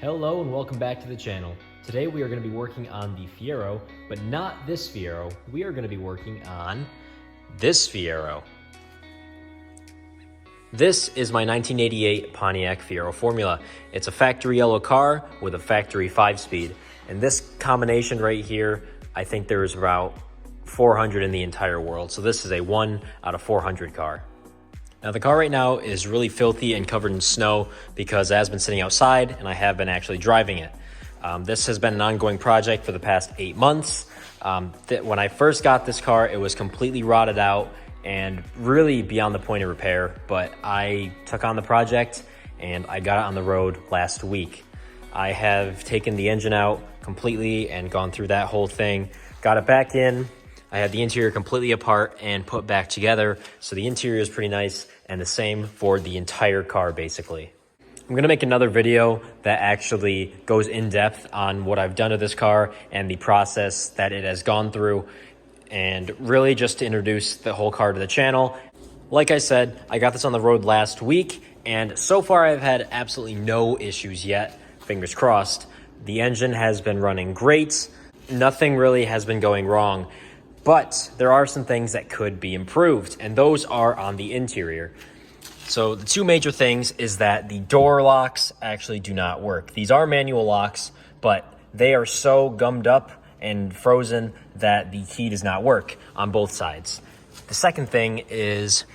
Hello and welcome back to the channel. Today we are going to be working on the Fiero, but not this Fiero. We are going to be working on this Fiero. This is my 1988 Pontiac Fiero Formula. It's a factory yellow car with a factory 5-speed. And this combination right here, I think there's about 400 in the entire world. So this is a 1 out of 400 car. Now the car right now is really filthy and covered in snow because it has been sitting outside and I have been actually driving it. This has been an ongoing project for the past 8 months. When I first got this car, it was completely rotted out and really beyond the point of repair, but I took on the project and I got it on the road last week. I have taken the engine out completely and gone through that whole thing, got it back in. I had the interior completely apart and put back together, so the interior is pretty nice, and the same for the entire car, basically. I'm gonna make another video that actually goes in depth on what I've done to this car and the process that it has gone through, and really just to introduce the whole car to the channel. Like I said, I got this on the road last week, and so far I've had absolutely no issues yet, fingers crossed. The engine has been running great. Nothing really has been going wrong. But there are some things that could be improved, and those are on the interior. So the two major things is that the door locks actually do not work. These are manual locks, but they are so gummed up and frozen that the key does not work on both sides. The second thing is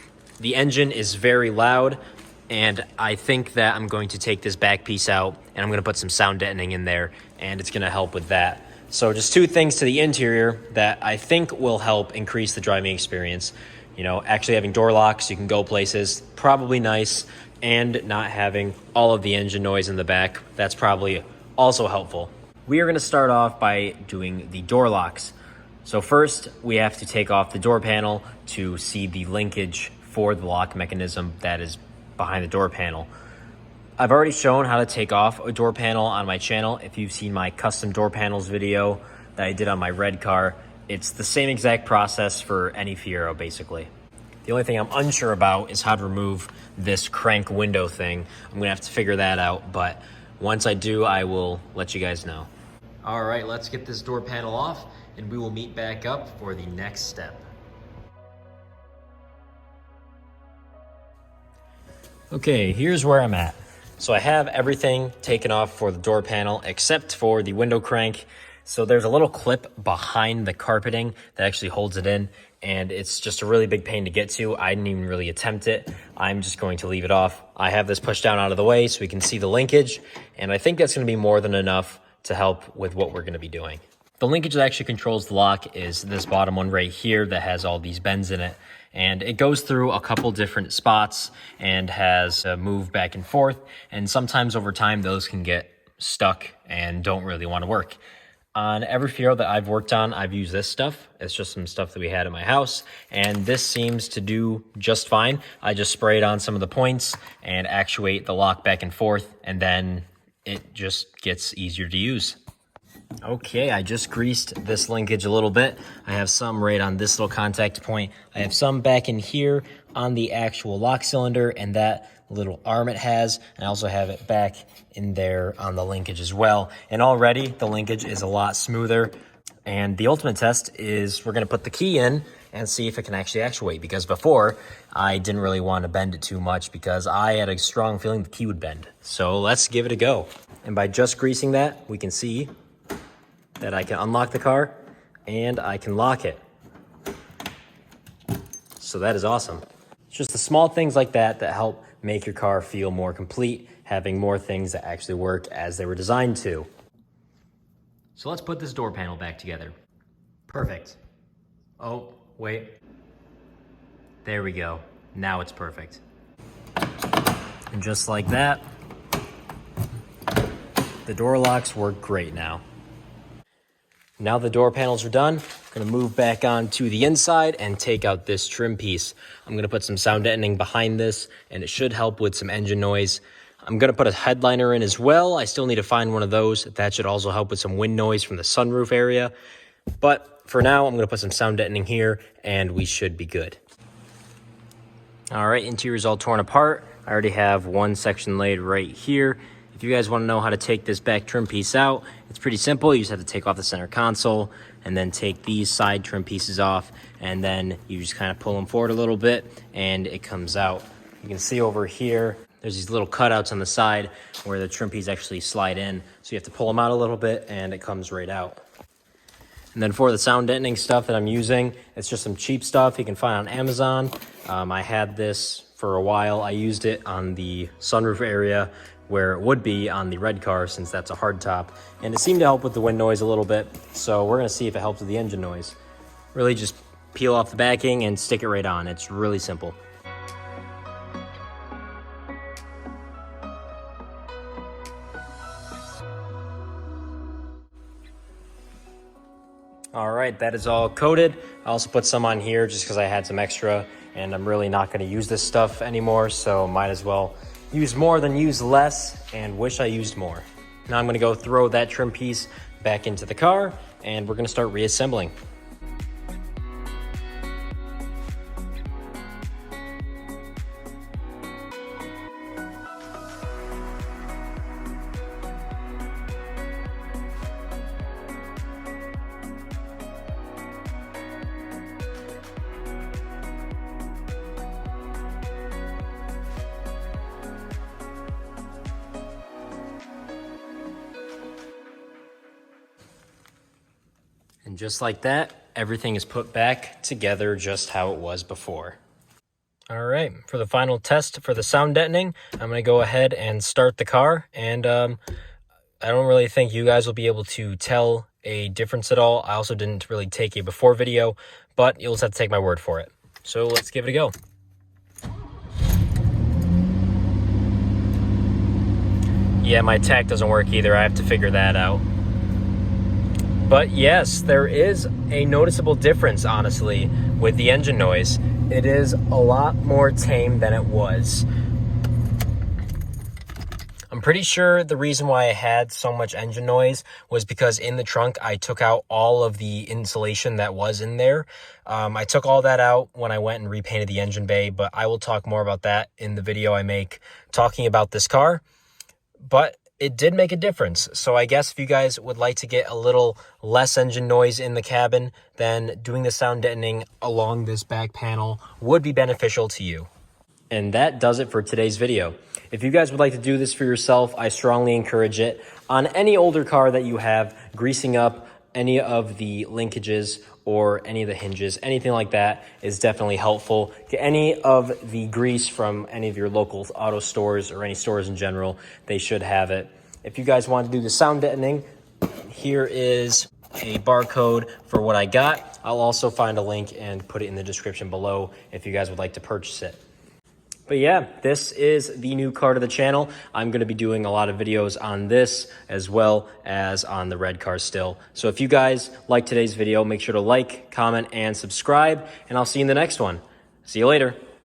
the engine is very loud, and I think that I'm going to take this back piece out and I'm going to put some sound deadening in there, and it's going to help with that. So just two things to the interior that I think will help increase the driving experience. You know, actually having door locks, you can go places, probably nice, and not having all of the engine noise in the back, that's probably also helpful. We are going to start off by doing the door locks. So first, we have to take off the door panel to see the linkage for the lock mechanism that is behind the door panel. I've already shown how to take off a door panel on my channel. If you've seen my custom door panels video that I did on my red car, it's the same exact process for any Fiero, basically. The only thing I'm unsure about is how to remove this crank window thing. I'm gonna have to figure that out, but once I do, I will let you guys know. All right, let's get this door panel off and we will meet back up for the next step. Okay, here's where I'm at. So I have everything taken off for the door panel except for the window crank. So there's a little clip behind the carpeting that actually holds it in, and it's just a really big pain to get to. I didn't even really attempt it. I'm just going to leave it off. I have this pushed down out of the way so we can see the linkage, and I think that's going to be more than enough to help with what we're going to be doing. The linkage that actually controls the lock is this bottom one right here that has all these bends in it. And it goes through a couple different spots and has moved back and forth. And sometimes over time, those can get stuck and don't really want to work. On every Fiero that I've worked on, I've used this stuff. It's just some stuff that we had at my house. And this seems to do just fine. I just spray it on some of the points and actuate the lock back and forth. And then it just gets easier to use. Okay, I just greased this linkage a little bit. I have some right on this little contact point. I have some back in here on the actual lock cylinder and that little arm it has. And I also have it back in there on the linkage as well. And already the linkage is a lot smoother. And the ultimate test is we're gonna put the key in and see if it can actually actuate, because before I didn't really want to bend it too much because I had a strong feeling the key would bend. So let's give it a go. And by just greasing that, we can see that I can unlock the car and I can lock it. So that is awesome. It's just the small things like that that help make your car feel more complete, having more things that actually work as they were designed to. So let's put this door panel back together. Perfect. Oh, wait. There we go. Now it's perfect. And just like that, the door locks work great now. Now the door panels are done, I'm gonna move back on to the inside and take out this trim piece. I'm gonna put some sound deadening behind this and it should help with some engine noise. I'm gonna put a headliner in as well. I still need to find one of those. That should also help with some wind noise from the sunroof area. But for now, I'm gonna put some sound deadening here and we should be good. All right, interior's all torn apart. I already have one section laid right here. If you guys want to know how to take this back trim piece out, it's pretty simple. You just have to take off the center console and then take these side trim pieces off, and then you just kind of pull them forward a little bit and it comes out. You can see over here, there's these little cutouts on the side where the trim piece actually slide in. So you have to pull them out a little bit and it comes right out. And then for the sound deadening stuff that I'm using, it's just some cheap stuff you can find on Amazon. I had this for a while. I used it on the sunroof area where it would be on the red car, since that's a hard top. And it seemed to help with the wind noise a little bit. So we're gonna see if it helps with the engine noise. Really just peel off the backing and stick it right on. It's really simple. All right, that is all coated. I also put some on here just because I had some extra, and I'm really not going to use this stuff anymore, so might as well use more than use less, and wish I used more. Now I'm going to go throw that trim piece back into the car, and we're going to start reassembling. And just like that, everything is put back together just how it was before. All right, for the final test for the sound deadening, I'm gonna go ahead and start the car. And I don't really think you guys will be able to tell a difference at all. I also didn't really take a before video, but you'll just have to take my word for it. So let's give it a go. Yeah, my tack doesn't work either. I have to figure that out. But yes, there is a noticeable difference, honestly, with the engine noise. It is a lot more tame than it was. I'm pretty sure the reason why I had so much engine noise was because in the trunk, I took out all of the insulation that was in there. I took all that out when I went and repainted the engine bay, but I will talk more about that in the video I make talking about this car. But it did make a difference. So I guess if you guys would like to get a little less engine noise in the cabin, then doing the sound deadening along this back panel would be beneficial to you. And that does it for today's video. If you guys would like to do this for yourself, I strongly encourage it. On any older car that you have, greasing up any of the linkages or any of the hinges, anything like that is definitely helpful. Get any of the grease from any of your local auto stores or any stores in general. They should have it. If you guys want to do the sound deadening, here is a barcode for what I got. I'll also find a link and put it in the description below if you guys would like to purchase it. But yeah, this is the new car to the channel. I'm going to be doing a lot of videos on this as well as on the red car still. So if you guys like today's video, make sure to like, comment, and subscribe, and I'll see you in the next one. See you later.